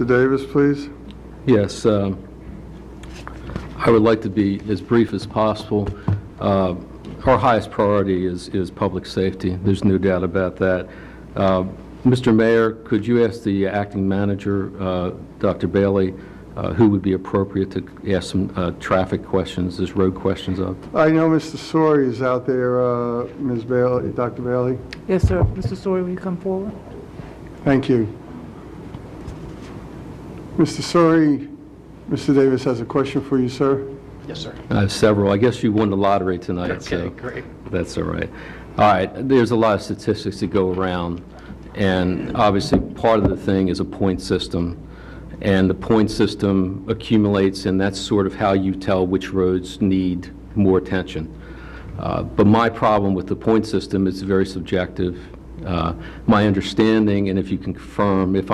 Mr. Davis, please. Yes, I would like to be as brief as possible. Our highest priority is public safety. There's no doubt about that. Mr. Mayor, could you ask the acting manager, Dr. Bailey, who would be appropriate to ask some traffic questions, as road questions of? I know Mr. Sori is out there, Ms. Bailey, Dr. Bailey. Yes, sir. Mr. Sori, will you come forward? Thank you. Mr. Sori, Mr. Davis has a question for you, sir. Yes, sir. I have several. I guess you won the lottery tonight. Okay, so great. That's all right. All right, there's a lot of statistics that go around, and obviously part of the thing is a point system, and the point system accumulates, and that's sort of how you tell which roads need more attention. But my problem with the point system is very subjective. My understanding, and if you can confirm, if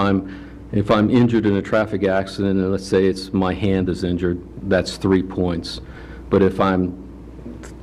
I'm injured in a traffic accident, and let's say it's my hand is injured, that's 3 points. But if I'm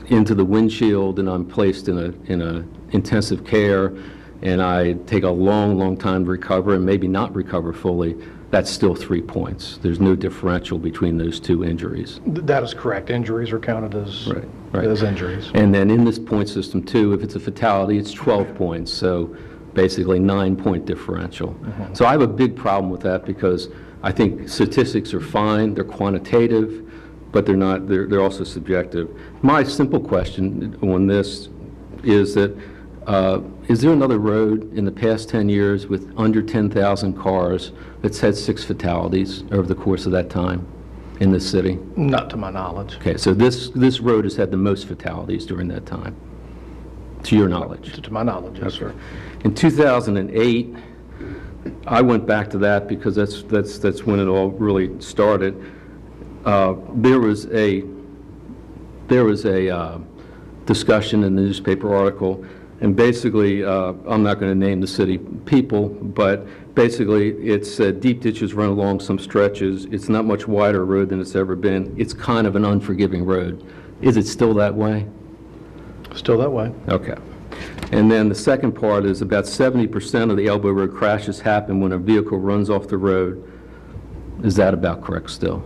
into the windshield and I'm placed in a intensive care and I take a long time to recover and maybe not recover fully, that's still 3 points. There's no differential between those two injuries. That is correct. Injuries are counted as, Right. as injuries. And then in this point system too, if it's a fatality, it's 12 points. So basically 9-point differential. So I have a big problem with that because I think statistics are fine, they're quantitative, but they're not, they're also subjective. My simple question on this is that, is there another road in the past 10 years with under 10,000 cars that's had 6 fatalities over the course of that time in this city? Not to my knowledge. Okay, so this road has had the most fatalities during that time, to your knowledge? To my knowledge, yes, sir. In 2008, I went back to that because that's when it all really started. There was a discussion in the newspaper article, and basically, I'm not going to name the city people, but basically it said deep ditches run along some stretches. It's not much wider road than it's ever been. It's kind of an unforgiving road. Is it still that way? Still that way. Okay. And then the second part is about 70% of the Elbow Road crashes happen when a vehicle runs off the road. Is that about correct still?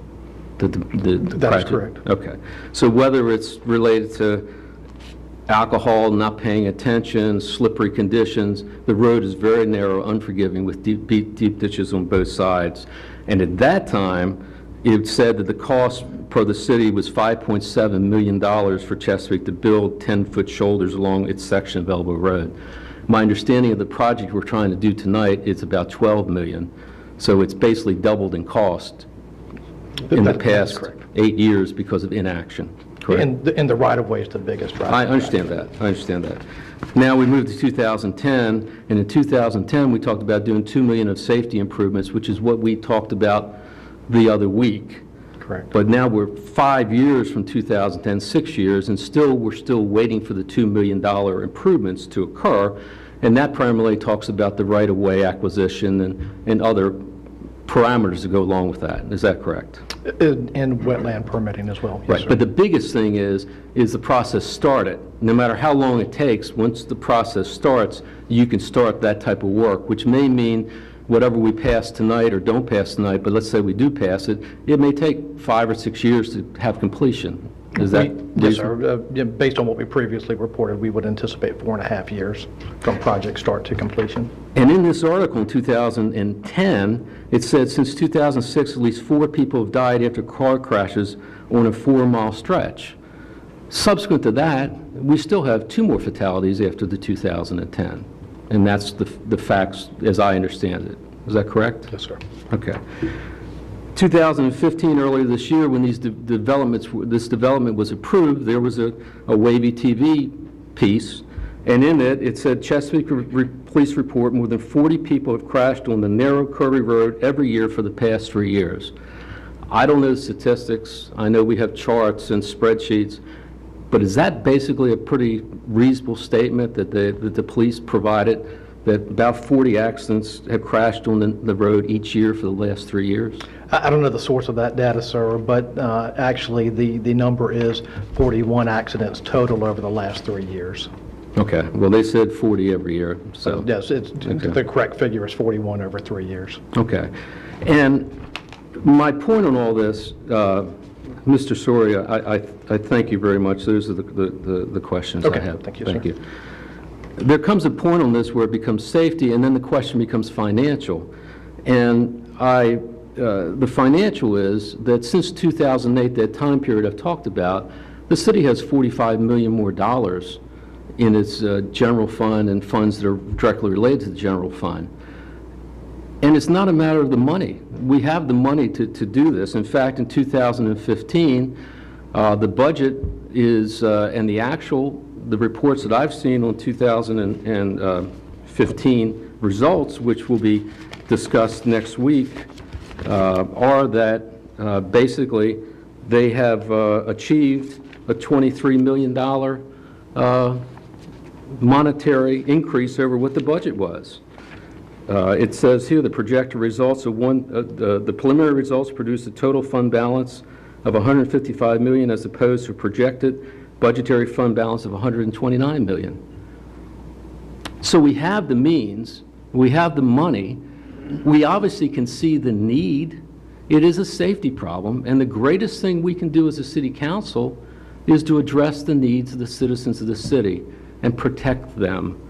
That is correct. Okay. So whether it's related to alcohol, not paying attention, slippery conditions, the road is very narrow, unforgiving, with deep ditches on both sides. And at that time, it said that the cost per the city was $5.7 million for Chesapeake to build 10-foot shoulders along its section of Elbow Road. My understanding of the project we're trying to do tonight is about $12 million. So it's basically doubled in cost in the past 8 years because of inaction. Correct? And the right-of-way is the biggest driver. I understand that. I understand that. Now we moved to 2010, and in 2010 we talked about doing $2 million of safety improvements, which is what we talked about the other week. Correct. But now we're 5 years from 2010, 6 years, and we're still waiting for the $2 million improvements to occur, and that primarily talks about the right-of-way acquisition and other parameters that go along with that. Is that correct? And wetland permitting as well. Yes, Right, sir. but the biggest thing is the process started. No matter how long it takes, once the process starts, you can start that type of work, which may mean whatever we pass tonight or don't pass tonight, but let's say we do pass it, it may take 5 or 6 years to have completion. Is that Yes, sir. Based on what we previously reported, we would anticipate 4.5 years from project start to completion. And in this article in 2010, it said since 2006, at least 4 people have died after car crashes on a 4-mile stretch. Subsequent to that, we still have 2 more fatalities after the 2010. And that's the facts as I understand it. Is that correct? Yes, sir. Okay. 2015, earlier this year, when this development was approved, there was a wavy TV piece, and in it said Chesapeake Police report more than 40 people have crashed on the narrow, curvy road every year for the past 3 years. I don't know the statistics. I know we have charts and spreadsheets, but is that basically a pretty reasonable statement that the police provided, that about 40 accidents have crashed on the road each year for the last 3 years? I don't know the source of that data, sir, but actually the number is 41 accidents total over the last 3 years. Okay. Well, they said 40 every year, so. Yes, the correct figure is 41 over 3 years. Okay. And my point on all this, Mr. Soria, I thank you very much. Those are the questions I Okay, have. thank you, sir. There comes a point on this where it becomes safety, and then the question becomes financial. And the financial is that since 2008, that time period I've talked about, the city has $45 million more in its general fund and funds that are directly related to the general fund. And it's not a matter of the money. We have the money to do this. In fact, in 2015, the budget is, and the reports that I've seen on 2015 results, which will be discussed next week, are that basically they have achieved a $23 million monetary increase over what the budget was. It says here the projected results of the preliminary results produce a total fund balance of $155 million as opposed to a projected budgetary fund balance of $129 million. So we have the means, we have the money, we obviously can see the need. It is a safety problem, and the greatest thing we can do as a city council is to address the needs of the citizens of the city and protect them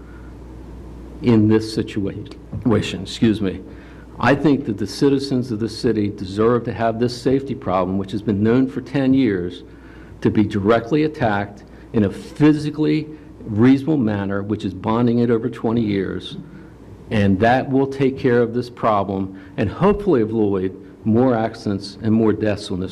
in this situation. I think that the citizens of the city deserve to have this safety problem, which has been known for 10 years, to be directly attacked in a physically reasonable manner, which is bonding it over 20 years, and that will take care of this problem and hopefully avoid more accidents and more deaths on this